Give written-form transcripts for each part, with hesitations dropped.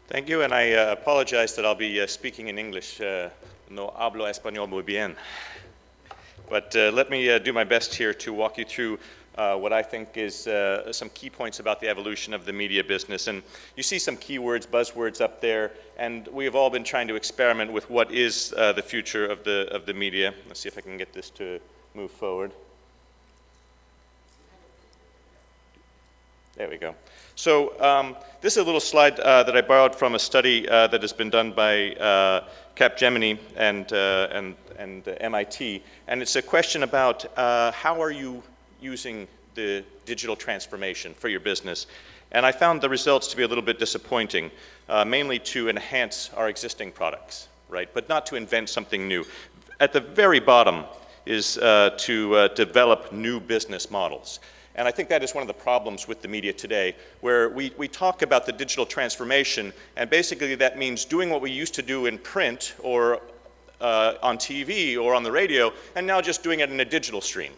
Thank you, and I apologize that I'll be speaking in English. No hablo español muy bien. But let me do my best here to walk you through what I think is some key points about the evolution of the media business. And you see some keywords, buzzwords up there, and we have all been trying to experiment with what is the future of the media. Let's see if I can get this to move forward. There we go. So this is a little slide that I borrowed from a study that has been done by Capgemini and MIT, and it's a question about how are you using the digital transformation for your business. And I found the results to be a little bit disappointing, mainly to enhance our existing products, right? But not to invent something new. At the very bottom is to develop new business models. And I think that is one of the problems with the media today, where we talk about the digital transformation, and basically that means doing what we used to do in print or on TV or on the radio, and now just doing it in a digital stream.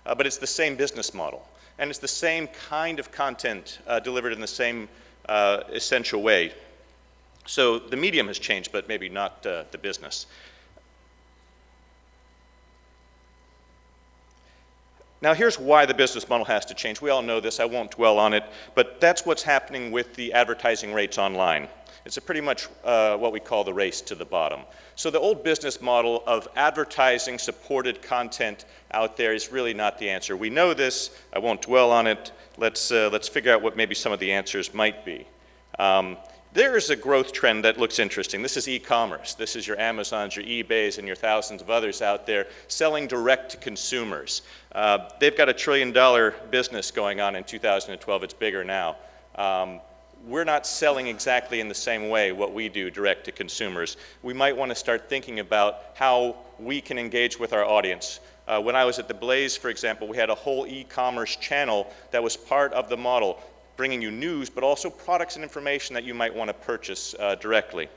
But it's the same business model, and it's the same kind of content delivered in the same essential way. So the medium has changed, but maybe not the business. Now here's why the business model has to change. We all know this, I won't dwell on it, but that's what's happening with the advertising rates online. It's pretty much what we call the race to the bottom. So the old business model of advertising supported content out there is really not the answer. We know this, I won't dwell on it. Let's figure out what maybe some of the answers might be. There is a growth trend that looks interesting. This is e-commerce. This is your Amazons, your eBays, and your thousands of others out there selling direct to consumers. They've got $1 trillion business going on in 2012. It's bigger now. We're not selling exactly in the same way what we do direct to consumers. We might want to start thinking about how we can engage with our audience. When I was at the Blaze, for example, we had a whole e-commerce channel that was part of the model, bringing you news, but also products and information that you might want to purchase directly.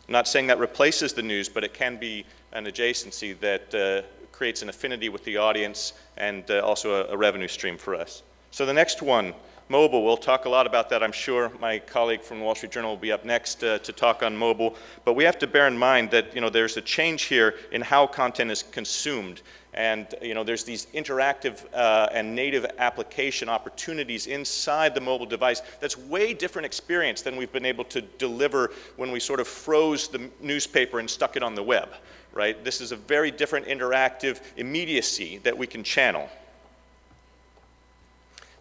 I'm not saying that replaces the news, but it can be an adjacency that creates an affinity with the audience and also a revenue stream for us. So the next one, mobile. We'll talk a lot about that, I'm sure. My colleague from the Wall Street Journal will be up next to talk on mobile. But we have to bear in mind that there's a change here in how content is consumed. And there's these interactive and native application opportunities inside the mobile device that's way different experience than we've been able to deliver when we sort of froze the newspaper and stuck it on the web, right? This is a very different interactive immediacy that we can channel.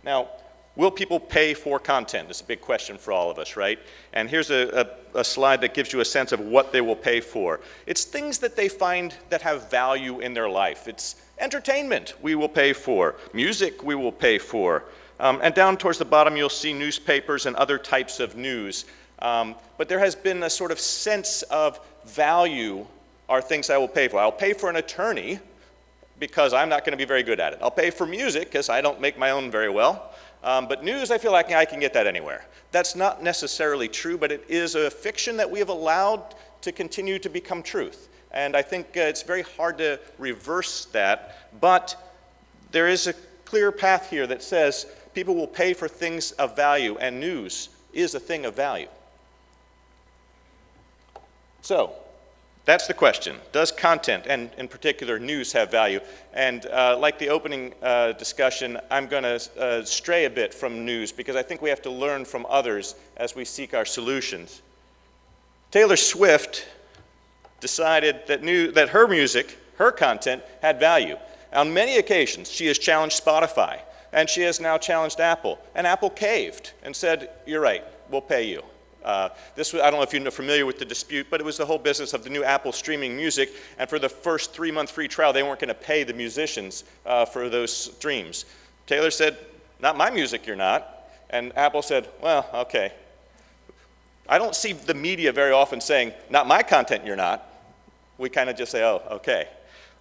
Now, will people pay for content? It's a big question for all of us, right? And here's a slide that gives you a sense of what they will pay for. It's things that they find that have value in their life. It's entertainment we will pay for. Music we will pay for. And down towards the bottom you'll see newspapers and other types of news. But there has been a sort of sense of value are things I will pay for. I'll pay for an attorney because I'm not going to be very good at it. I'll pay for music because I don't make my own very well. But news, I feel like I can get that anywhere. That's not necessarily true, but it is a fiction that we have allowed to continue to become truth. And I think it's very hard to reverse that, but there is a clear path here that says people will pay for things of value, and news is a thing of value. So, that's the question. Does content, and in particular news, have value? And like the opening discussion, I'm going to stray a bit from news because I think we have to learn from others as we seek our solutions. Taylor Swift decided that her music, her content, had value. On many occasions, she has challenged Spotify, and she has now challenged Apple. And Apple caved and said, "You're right, we'll pay you." I don't know if you're familiar with the dispute, but it was the whole business of the new Apple streaming music, and for the first 3-month free trial, they weren't going to pay the musicians for those streams. Taylor said, "Not my music, you're not." And Apple said, "Well, okay." I don't see the media very often saying, "Not my content, you're not." We kind of just say, "Oh, okay."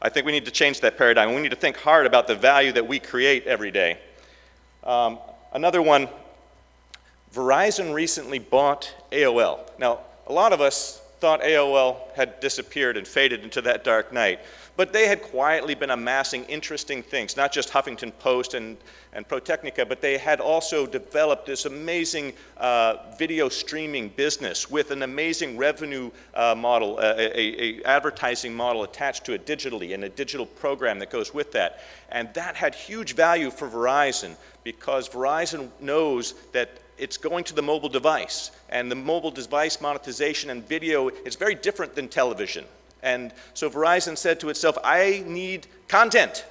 I think we need to change that paradigm. We need to think hard about the value that we create every day. Another one, Verizon recently bought AOL. Now, a lot of us thought AOL had disappeared and faded into that dark night. But they had quietly been amassing interesting things, not just Huffington Post and ProTechnica, but they had also developed this amazing video streaming business with an amazing revenue model, a advertising model attached to it digitally, and a digital program that goes with that. And that had huge value for Verizon, because Verizon knows that it's going to the mobile device, and the mobile device monetization and video is very different than television. And so Verizon said to itself, I need content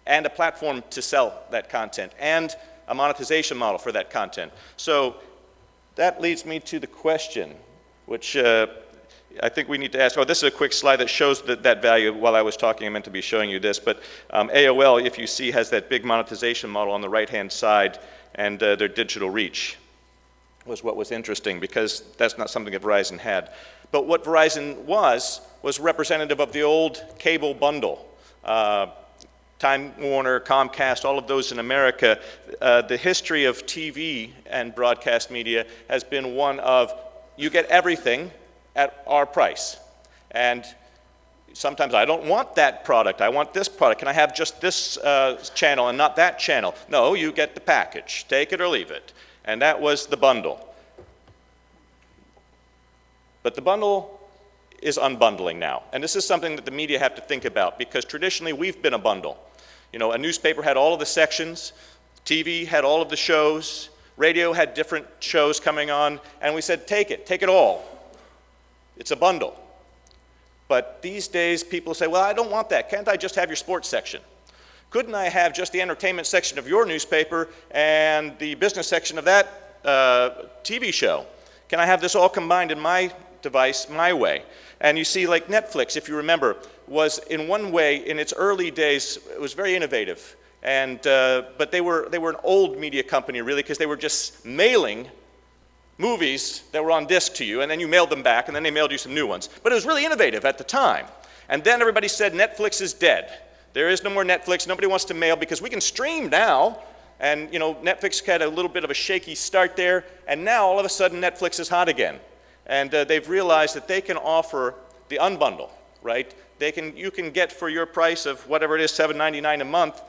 and a platform to sell that content and a monetization model for that content. So that leads me to the question, which I think we need to ask. Oh, this is a quick slide that shows that value. While I was talking, I meant to be showing you this, but AOL, if you see, has that big monetization model on the right-hand side, and their digital reach was what was interesting, because that's not something that Verizon had. But what Verizon was representative of the old cable bundle. Time Warner, Comcast, all of those in America. The history of TV and broadcast media has been one of, you get everything at our price. And sometimes I don't want that product, I want this product. Can I have just this channel and not that channel? No, you get the package, take it or leave it. And that was the bundle. But the bundle is unbundling now. And this is something that the media have to think about, because traditionally we've been a bundle. You know, a newspaper had all of the sections, TV had all of the shows, radio had different shows coming on, and we said, take it all. It's a bundle. But these days, people say, well, I don't want that. Can't I just have your sports section? Couldn't I have just the entertainment section of your newspaper and the business section of that TV show? Can I have this all combined in my device, my way? And you see, like Netflix, if you remember, was in one way, in its early days, it was very innovative. And, but they were an old media company, really, because they were just mailing movies that were on disc to you, and then you mailed them back, and then they mailed you some new ones. But it was really innovative at the time. And then everybody said Netflix is dead. There is no more Netflix. Nobody wants to mail because we can stream now. And you know, Netflix had a little bit of a shaky start there, and now all of a sudden Netflix is hot again. And they've realized that they can offer the unbundle, right? You can get for your price of whatever it is, $7.99 a month,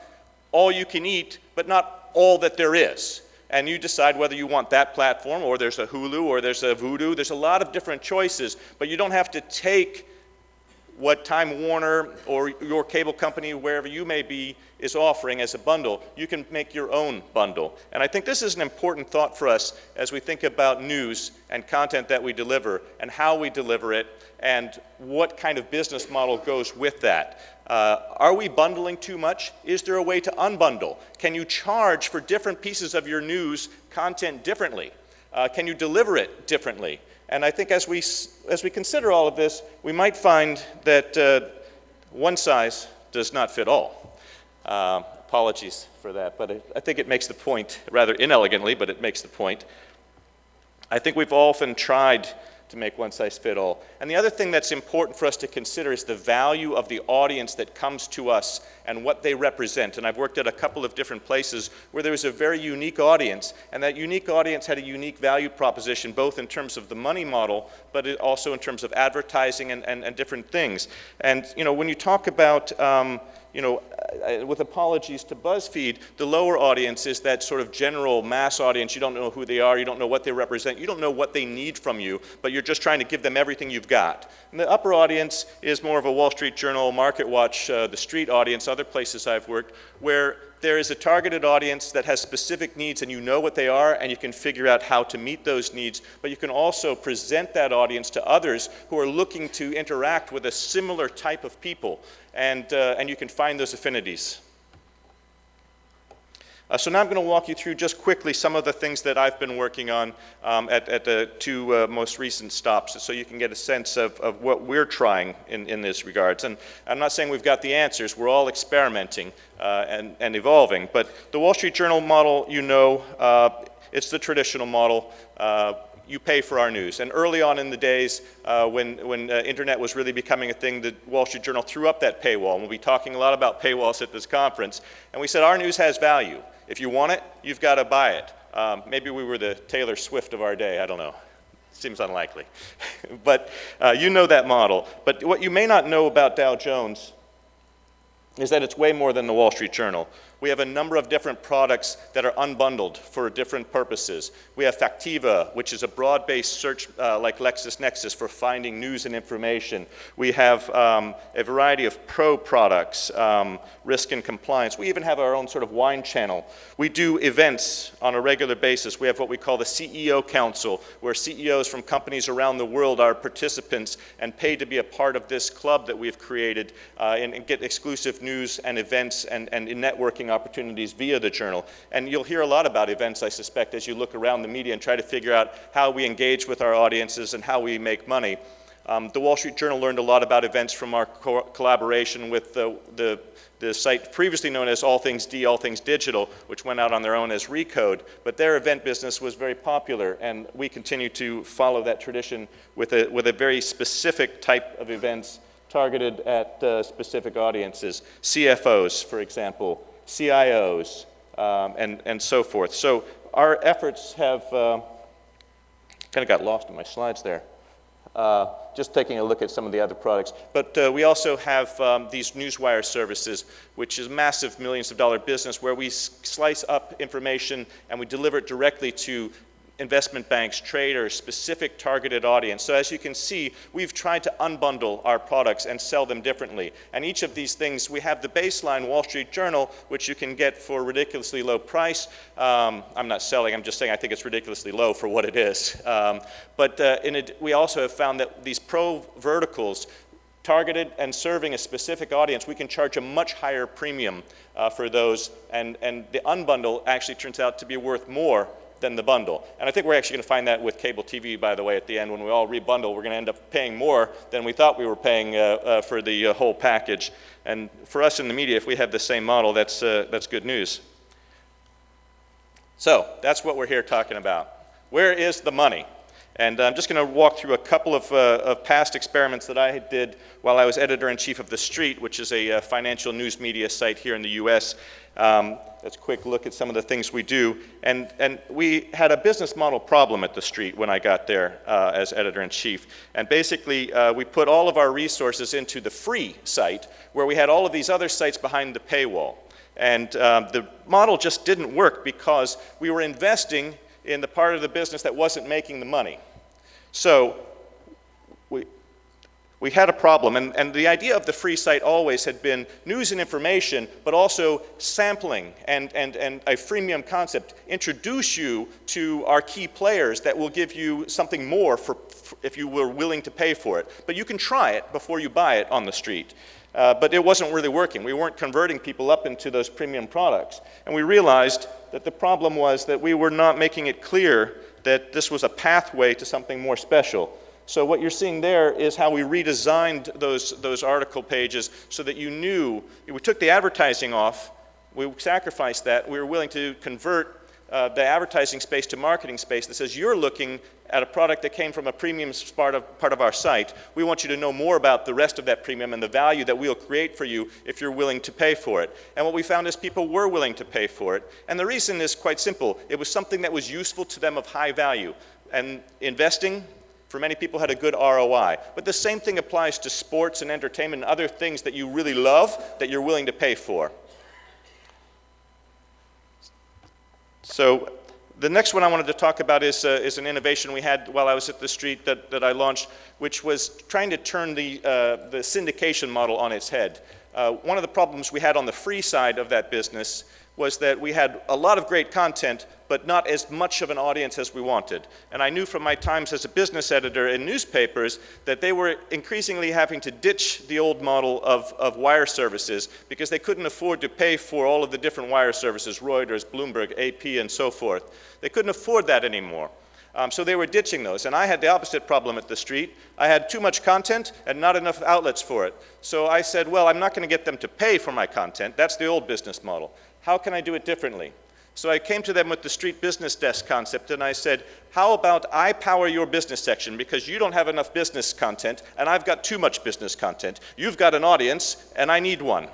all you can eat, but not all that there is. And you decide whether you want that platform, or there's a Hulu, or there's a Vudu. There's a lot of different choices, but you don't have to take what Time Warner or your cable company, wherever you may be, is offering as a bundle. You can make your own bundle. And I think this is an important thought for us as we think about news and content that we deliver, and how we deliver it, and what kind of business model goes with that. Are we bundling too much? Is there a way to unbundle? Can you charge for different pieces of your news content differently? Can you deliver it differently? And I think as we consider all of this, we might find that one size does not fit all. Apologies for that, but I think it makes the point, rather inelegantly, but it makes the point. I think we've often tried to make one size fit all. And the other thing that's important for us to consider is the value of the audience that comes to us and what they represent. And I've worked at a couple of different places where there was a very unique audience, and that unique audience had a unique value proposition, both in terms of the money model, but also in terms of advertising and different things. And you know, when you talk about with apologies to BuzzFeed, the lower audience is that sort of general mass audience. You don't know who they are, you don't know what they represent, you don't know what they need from you, but you're just trying to give them everything you've got. And the upper audience is more of a Wall Street Journal, Market Watch, the street audience, other places I've worked, where there is a targeted audience that has specific needs, and you know what they are, and you can figure out how to meet those needs, but you can also present that audience to others who are looking to interact with a similar type of people, and you can find those affinities. So now I'm going to walk you through just quickly some of the things that I've been working on at the two most recent stops, so you can get a sense of what we're trying in this regards. And I'm not saying we've got the answers. We're all experimenting and evolving. But the Wall Street Journal model, it's the traditional model. You pay for our news. And early on in the days when internet was really becoming a thing, the Wall Street Journal threw up that paywall. And we'll be talking a lot about paywalls at this conference. And we said our news has value. If you want it, you've got to buy it. Maybe we were the Taylor Swift of our day. I don't know. Seems unlikely. But you know that model. But what you may not know about Dow Jones is that it's way more than the Wall Street Journal. We have a number of different products that are unbundled for different purposes. We have Factiva, which is a broad-based search like LexisNexis for finding news and information. We have a variety of pro products, risk and compliance. We even have our own sort of wine channel. We do events on a regular basis. We have what we call the CEO Council, where CEOs from companies around the world are participants and paid to be a part of this club that we've created and get exclusive news and events and networking opportunities via the journal. And you'll hear a lot about events, I suspect, as you look around the media and try to figure out how we engage with our audiences and how we make money. The Wall Street Journal learned a lot about events from our collaboration with the site previously known as All Things Digital, which went out on their own as Recode. But their event business was very popular, and we continue to follow that tradition with a very specific type of events targeted at specific audiences. CFOs, for example, CIOs, and so forth. So our efforts have kind of got lost in my slides there. Just taking a look at some of the other products. But we also have these newswire services, which is massive millions of dollar business where we slice up information and we deliver it directly to investment banks, traders, specific targeted audience. So as you can see, we've tried to unbundle our products and sell them differently. And each of these things, we have the baseline Wall Street Journal, which you can get for a ridiculously low price. I'm not selling, I'm just saying I think it's ridiculously low for what it is. We also have found that these pro verticals, targeted and serving a specific audience, we can charge a much higher premium for those, and the unbundle actually turns out to be worth more than the bundle. And I think we're actually going to find that with cable TV, by the way, at the end. When we all rebundle, we're going to end up paying more than we thought we were paying for the whole package. And for us in the media, if we have the same model, that's good news. So that's what we're here talking about. Where is the money? And I'm just going to walk through a couple of past experiments that I did while I was editor-in-chief of The Street, which is a financial news media site here in the US. Let's quick look at some of the things we do. And we had a business model problem at The Street when I got there as editor-in-chief. And basically, we put all of our resources into the free site, where we had all of these other sites behind the paywall. And the model just didn't work because we were investing in the part of the business that wasn't making the money. So we had a problem, and the idea of the free site always had been news and information, but also sampling and a freemium concept. Introduce you to our key players that will give you something more for if you were willing to pay for it. But you can try it before you buy it on the street. But it wasn't really working. We weren't converting people up into those premium products. And we realized that the problem was that we were not making it clear that this was a pathway to something more special. So what you're seeing there is how we redesigned those article pages so that you knew, we took the advertising off, we sacrificed that, we were willing to convert the advertising space to marketing space that says you're looking at a product that came from a premium part of our site. We want you to know more about the rest of that premium and the value that we'll create for you if you're willing to pay for it. And what we found is people were willing to pay for it. And the reason is quite simple. It was something that was useful to them of high value. And investing, for many people, had a good ROI. But the same thing applies to sports and entertainment and other things that you really love that you're willing to pay for. So the next one I wanted to talk about is an innovation we had while I was at The Street that I launched, which was trying to turn the syndication model on its head. One of the problems we had on the free side of that business was that we had a lot of great content, but not as much of an audience as we wanted. And I knew from my times as a business editor in newspapers that they were increasingly having to ditch the old model of wire services because they couldn't afford to pay for all of the different wire services, Reuters, Bloomberg, AP, and so forth. They couldn't afford that anymore. So they were ditching those. And I had the opposite problem at The Street. I had too much content and not enough outlets for it. So I said, well, I'm not going to get them to pay for my content. That's the old business model. How can I do it differently? So I came to them with the Street Business Desk concept, and I said, how about I power your business section because you don't have enough business content, and I've got too much business content. You've got an audience, and I need one.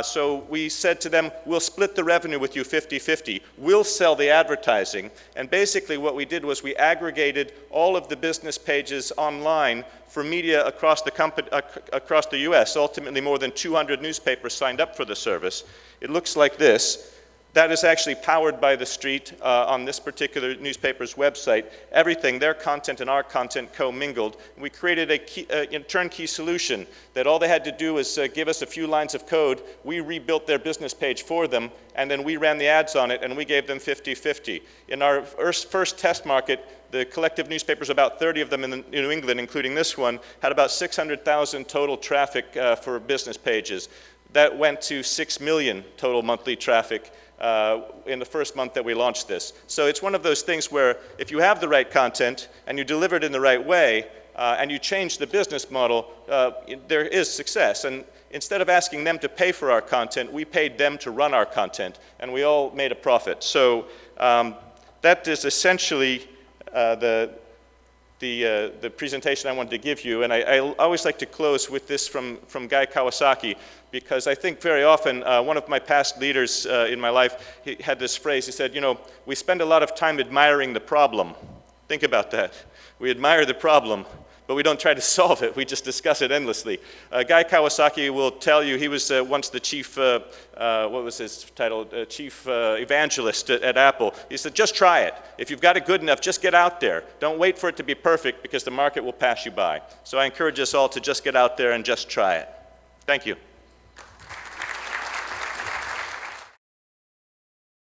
So we said to them, we'll split the revenue with you 50-50. We'll sell the advertising. And basically what we did was we aggregated all of the business pages online for media across the US. Ultimately, more than 200 newspapers signed up for the service. It looks like this. That is actually powered by the street on this particular newspaper's website. Everything, their content and our content commingled. We created a turnkey solution that all they had to do was give us a few lines of code. We rebuilt their business page for them, and then we ran the ads on it, and we gave them 50-50. In our first test market, the collective newspapers, about 30 of them in New England, including this one, had about 600,000 total traffic for business pages. That went to 6 million total monthly traffic in the first month that we launched this. So it's one of those things where if you have the right content and you deliver it in the right way and you change the business model, there is success. And instead of asking them to pay for our content, we paid them to run our content, and we all made a profit. So that is essentially the presentation I wanted to give you, and I always like to close with this from Guy Kawasaki, because I think very often one of my past leaders in my life, he had this phrase. He said, you know, we spend a lot of time admiring the problem. Think about that. We admire the problem, but we don't try to solve it. We just discuss it endlessly. Guy Kawasaki will tell you he was once the chief, what was his title? Chief evangelist at Apple. He said, just try it. If you've got it good enough, just get out there. Don't wait for it to be perfect, because the market will pass you by. So I encourage us all to just get out there and just try it. Thank you.